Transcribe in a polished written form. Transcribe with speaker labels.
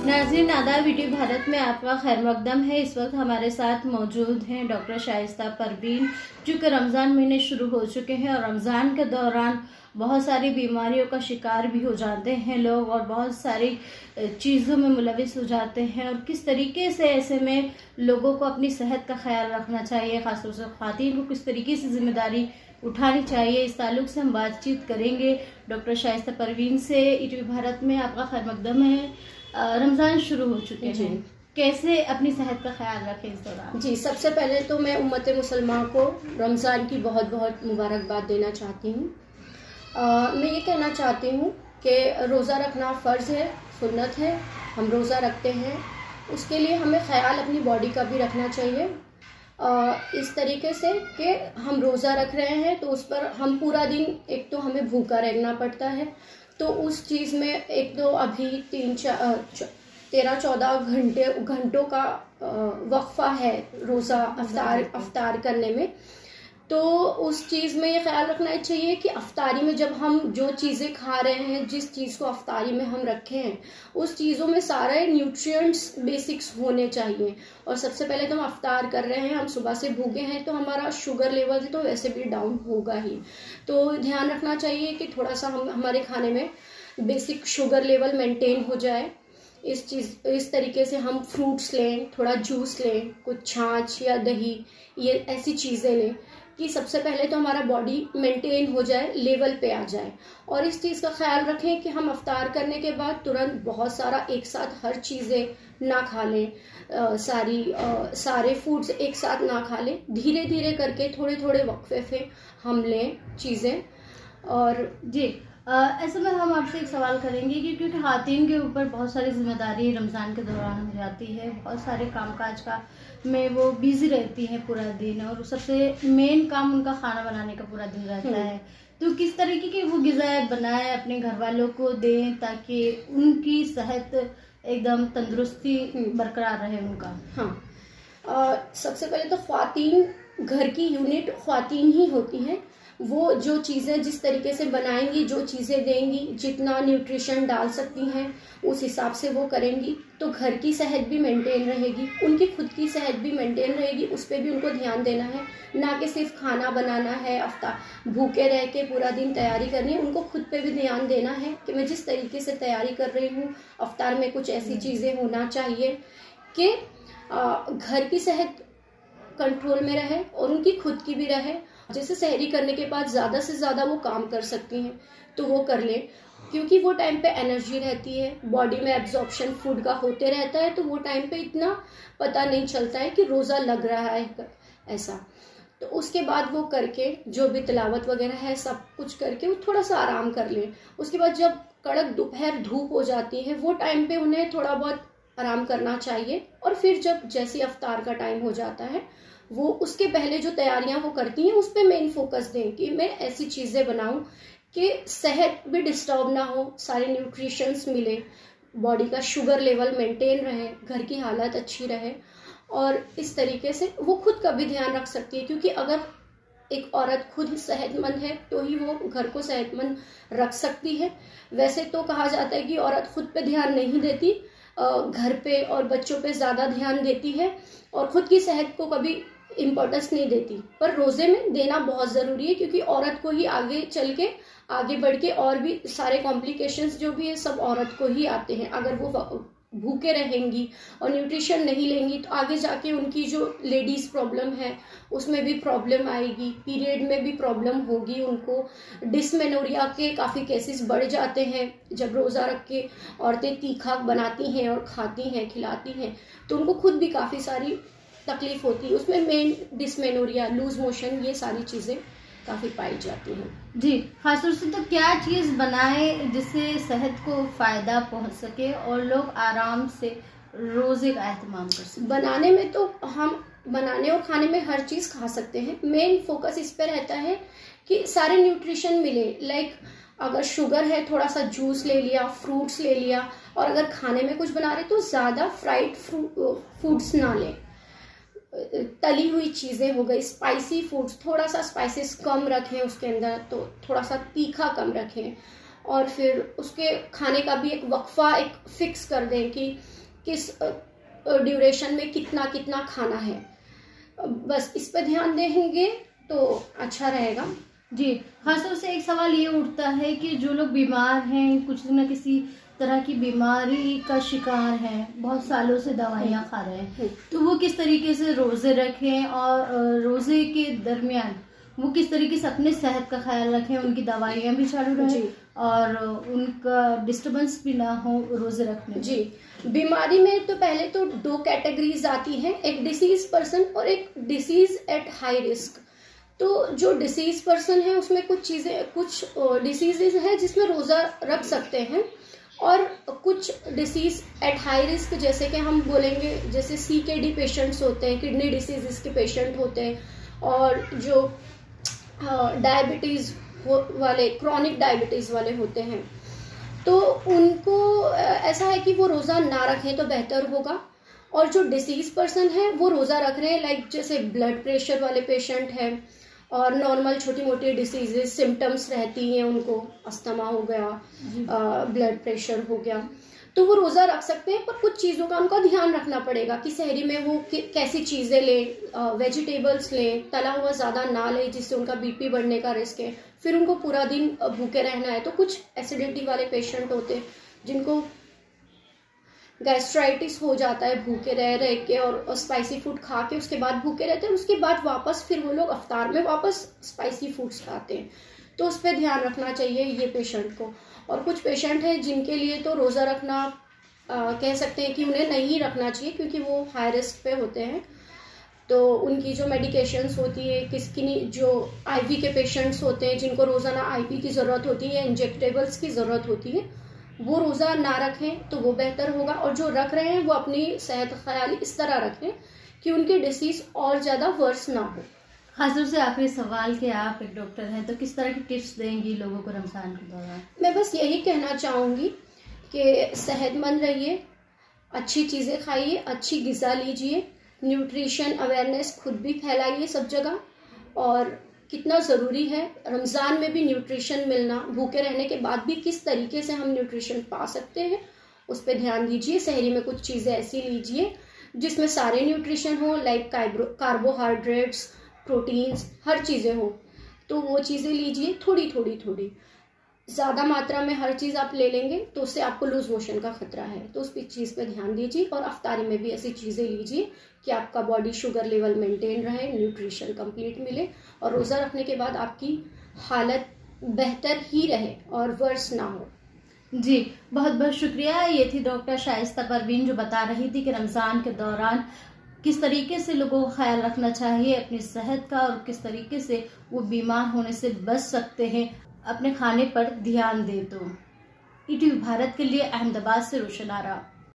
Speaker 1: नाज़रीन आदाब, वीडियो भारत में आपका खैर मकदम है। इस वक्त हमारे साथ मौजूद हैं डॉक्टर शाइस्ता परवीन, जो कि रमज़ान महीने शुरू हो चुके हैं और रमज़ान के दौरान बहुत सारी बीमारियों का शिकार भी हो जाते हैं लोग और बहुत सारी चीज़ों में मुलविस हो जाते हैं। और किस तरीके से ऐसे में लोगों को अपनी सेहत का ख्याल रखना चाहिए, ख़ासतौर से ख़वातीन को किस तरीके से जिम्मेदारी उठानी चाहिए, इस ताल्लुक से हम बातचीत करेंगे डॉक्टर शाइस्ता परवीन से। ईटीवी भारत में आपका खैर मकदम है। रमज़ान शुरू हो चुके हैं, कैसे अपनी सेहत का ख्याल रखें इस दौरान?
Speaker 2: जी, सबसे पहले तो मैं उम्मत मुसलमान को रमज़ान की बहुत बहुत मुबारकबाद देना चाहती हूँ। मैं ये कहना चाहती हूँ कि रोज़ा रखना फ़र्ज़ है, सुन्नत है। हम रोज़ा रखते हैं, उसके लिए हमें ख्याल अपनी बॉडी का भी रखना चाहिए। इस तरीके से कि हम रोज़ा रख रहे हैं तो उस पर हम पूरा दिन, एक तो हमें भूखा रहना पड़ता है, तो उस चीज़ में एक तो अभी 13-14 घंटों का वक्फा है रोज़ा अफ्तार करने में। तो उस चीज़ में ये ख्याल रखना चाहिए कि अफ्तारी में जब हम जो चीज़ें खा रहे हैं, जिस चीज़ को अफ्तारी में हम रखे हैं, उस चीज़ों में सारे न्यूट्रिएंट्स बेसिक्स होने चाहिए। और सबसे पहले तो हम अफ्तार कर रहे हैं, हम सुबह से भूखे हैं, तो हमारा शुगर लेवल तो वैसे भी डाउन होगा ही। तो ध्यान रखना चाहिए कि थोड़ा सा हमारे खाने में बेसिक शुगर लेवल मेंटेन हो जाए। इस तरीके से हम फ्रूट्स लें, थोड़ा जूस लें, कुछ छाछ या दही, ये ऐसी चीज़ें लें कि सबसे पहले तो हमारा बॉडी मेंटेन हो जाए, लेवल पे आ जाए। और इस चीज़ का ख्याल रखें कि हम अफ्तार करने के बाद तुरंत बहुत सारा एक साथ हर चीज़ें ना खा लें, सारे फूड्स एक साथ ना खा लें। धीरे धीरे करके थोड़े थोड़े वक्फे पे हम लें चीज़ें। और
Speaker 1: जी, ऐसे में हम आपसे एक सवाल करेंगे कि क्योंकि खातन के ऊपर बहुत सारी जिम्मेदारी रमज़ान के दौरान हो जाती है, बहुत सारे कामकाज का में वो बिजी रहती है पूरा दिन, और सबसे मेन काम उनका खाना बनाने का पूरा दिन रहता है। तो किस तरीके की वो ग़िज़ाएं बनाए अपने घर वालों को दें ताकि उनकी सेहत एकदम तंदुरुस्ती बरकरार रहे उनका?
Speaker 2: हाँ, सबसे पहले तो ख्वातीन, घर की यूनिट ख्वातीन ही होती हैं। वो जो चीज़ें जिस तरीके से बनाएंगी, जो चीज़ें देंगी, जितना न्यूट्रिशन डाल सकती हैं उस हिसाब से वो करेंगी, तो घर की सेहत भी मेंटेन रहेगी, उनकी खुद की सेहत भी मेंटेन रहेगी। उस पर भी उनको ध्यान देना है, ना कि सिर्फ खाना बनाना है, भूखे रह के पूरा दिन तैयारी करनी है। उनको खुद पे भी ध्यान देना है कि मैं जिस तरीके से तैयारी कर रही हूँ, अफ्तार में कुछ ऐसी चीज़ें होना चाहिए कि घर की सेहत कंट्रोल में रहे और उनकी खुद की भी रहे। जैसे सहरी करने के बाद ज़्यादा से ज़्यादा वो काम कर सकती हैं तो वो कर लें, क्योंकि वो टाइम पे एनर्जी रहती है, बॉडी में एब्जॉर्प्शन फूड का होते रहता है, तो वो टाइम पे इतना पता नहीं चलता है कि रोज़ा लग रहा है ऐसा। तो उसके बाद वो करके जो भी तिलावत वगैरह है सब कुछ करके वो थोड़ा सा आराम कर लें। उसके बाद जब कड़क दोपहर धूप हो जाती है, वो टाइम पे उन्हें थोड़ा बहुत आराम करना चाहिए। और फिर जब जैसे अफ्तार का टाइम हो जाता है, वो उसके पहले जो तैयारियां वो करती हैं उस पर मेन फोकस दें कि मैं ऐसी चीज़ें बनाऊं कि सेहत भी डिस्टर्ब ना हो, सारे न्यूट्रिशंस मिले, बॉडी का शुगर लेवल मेंटेन रहे, घर की हालत अच्छी रहे। और इस तरीके से वो खुद का भी ध्यान रख सकती है, क्योंकि अगर एक औरत खुद सेहतमंद है तो ही वो घर को सेहतमंद रख सकती है। वैसे तो कहा जाता है कि औरत खुद पे ध्यान नहीं देती, घर पे और बच्चों पे ज़्यादा ध्यान देती है और ख़ुद की सेहत को कभी इम्पोर्टेंस नहीं देती। पर रोज़े में देना बहुत ज़रूरी है, क्योंकि औरत को ही आगे बढ़ के और भी सारे कॉम्प्लिकेशंस जो भी है सब औरत को ही आते हैं। अगर वो भूखे रहेंगी और न्यूट्रिशन नहीं लेंगी तो आगे जाके उनकी जो लेडीज़ प्रॉब्लम है उसमें भी प्रॉब्लम आएगी, पीरियड में भी प्रॉब्लम होगी उनको। डिसमेनोरिया के काफ़ी केसेस बढ़ जाते हैं जब रोज़ा रख के औरतें तीखा बनाती हैं और खाती हैं, खिलाती हैं, तो उनको खुद भी काफ़ी सारी तकलीफ होती है। उसमें मेन डिसमेनोरिया, लूज मोशन, ये सारी चीज़ें काफ़ी पाई जाती हैं।
Speaker 1: जी, खासतौर से तो क्या चीज़ बनाए जिससे सेहत को फ़ायदा पहुंच सके और लोग आराम से रोज़े का एहतमाम कर सकें?
Speaker 2: बनाने में तो हम बनाने और खाने में हर चीज़ खा सकते हैं। मेन फोकस इस पे रहता है कि सारे न्यूट्रिशन मिले। लाइक अगर शुगर है, थोड़ा सा जूस ले लिया, फ्रूट्स ले लिया, और अगर खाने में कुछ बना रहे तो ज़्यादा फ्राइड फूड्स ना लें। तली हुई चीज़ें हो गई, स्पाइसी फूड्स, थोड़ा सा स्पाइसेस कम रखें उसके अंदर, तो थोड़ा सा तीखा कम रखें। और फिर उसके खाने का भी एक वक्फा एक फिक्स कर दें कि किस ड्यूरेशन में कितना कितना खाना है। बस इस पर ध्यान देंगे तो अच्छा रहेगा।
Speaker 1: जी, खासतौर से एक सवाल ये उठता है कि जो लोग बीमार हैं, कुछ न किसी तरह की बीमारी का शिकार हैं, बहुत सालों से दवाइयाँ खा रहे हैं, तो वो किस तरीके से रोजे रखें और रोजे के दरमियान वो किस तरीके से अपने सेहत का ख्याल रखें, उनकी दवाइयाँ भी चालू रहें और उनका डिस्टर्बेंस भी ना हो रोजे रखने में।
Speaker 2: जी, बीमारी में तो पहले तो 2 कैटेगरीज आती हैं, एक डिसीज पर्सन और एक डिसीज एट हाई रिस्क। तो जो डिसीज पर्सन है उसमें कुछ डिसीजेज है जिसमें रोजा रख सकते हैं, और कुछ डिसीज एट हाई रिस्क जैसे कि हम बोलेंगे जैसे CKD पेशेंट्स होते हैं, किडनी डिसीजेस के पेशेंट होते हैं, और जो डायबिटीज वाले, क्रॉनिक डायबिटीज वाले होते हैं, तो उनको ऐसा है कि वो रोजा ना रखें तो बेहतर होगा। और जो डिसीज पर्सन है वो रोजा रख रहे हैं, लाइक जैसे ब्लड प्रेशर वाले पेशेंट हैं और नॉर्मल छोटी मोटी डिसीजेस सिम्टम्स रहती हैं, उनको अस्थमा हो गया, ब्लड प्रेशर हो गया, तो वो रोजा रख सकते हैं। पर कुछ चीज़ों का उनका ध्यान रखना पड़ेगा कि सहरी में वो कैसी चीज़ें लें, वेजिटेबल्स लें, तला हुआ ज़्यादा ना लें जिससे उनका BP बढ़ने का रिस्क है, फिर उनको पूरा दिन भूखे रहना है। तो कुछ एसिडिटी वाले पेशेंट होते हैं जिनको गैस्ट्राइटिस हो जाता है भूखे रह रह के, और स्पाइसी फूड खा के उसके बाद भूखे रहते हैं, उसके बाद वापस फिर वो लोग अफ्तार में वापस स्पाइसी फूड्स खाते हैं, तो उस पर ध्यान रखना चाहिए ये पेशेंट को। और कुछ पेशेंट हैं जिनके लिए तो रोज़ा रखना कह सकते हैं कि उन्हें नहीं रखना चाहिए क्योंकि वो हाई रिस्क पे होते हैं, तो उनकी जो मेडिकेशंस होती है, किसकी जो IV के पेशेंट्स होते हैं जिनको रोज़ाना IV की ज़रूरत होती है, इंजेक्टेबल्स की ज़रूरत होती है, वो रोज़ा ना रखें तो वो बेहतर होगा। और जो रख रहे हैं वो अपनी सेहत ख्याल इस तरह रखें कि उनकी डिसीज़ और ज़्यादा वर्स ना हो।
Speaker 1: खासतौर से आखिरी सवाल कि आप एक डॉक्टर हैं तो किस तरह की टिप्स देंगी लोगों को रमज़ान के दौरान?
Speaker 2: मैं बस यही कहना चाहूँगी कि सेहतमंद रहिए, अच्छी चीज़ें खाइए, अच्छी ग़िज़ा लीजिए, न्यूट्रिशन अवेयरनेस खुद भी फैलाइए सब जगह, और कितना ज़रूरी है रमज़ान में भी न्यूट्रिशन मिलना, भूखे रहने के बाद भी किस तरीके से हम न्यूट्रिशन पा सकते हैं उस पर ध्यान दीजिए। सहरी में कुछ चीज़ें ऐसी लीजिए जिसमें सारे न्यूट्रिशन हो, लाइक कार्बोहाइड्रेट्स, प्रोटीन्स, हर चीज़ें हो, तो वो चीज़ें लीजिए थोड़ी। ज़्यादा मात्रा में हर चीज़ आप ले लेंगे तो उससे आपको लूज मोशन का खतरा है, तो उस चीज़ पे ध्यान दीजिए। और अफ्तारी में भी ऐसी चीज़ें लीजिए कि आपका बॉडी शुगर लेवल मेंटेन रहे, न्यूट्रिशन कंप्लीट मिले, और रोज़ा रखने के बाद आपकी हालत बेहतर ही रहे और वर्स ना हो।
Speaker 1: जी, बहुत बहुत शुक्रिया। ये थी डॉक्टर शाइस्ता परवीन जो बता रही थी कि रमज़ान के दौरान किस तरीके से लोगों को ख्याल रखना चाहिए अपनी सेहत का, और किस तरीके से वो बीमार होने से बच सकते हैं अपने खाने पर ध्यान दे। तो ETV भारत के लिए अहमदाबाद से रोशन आरा।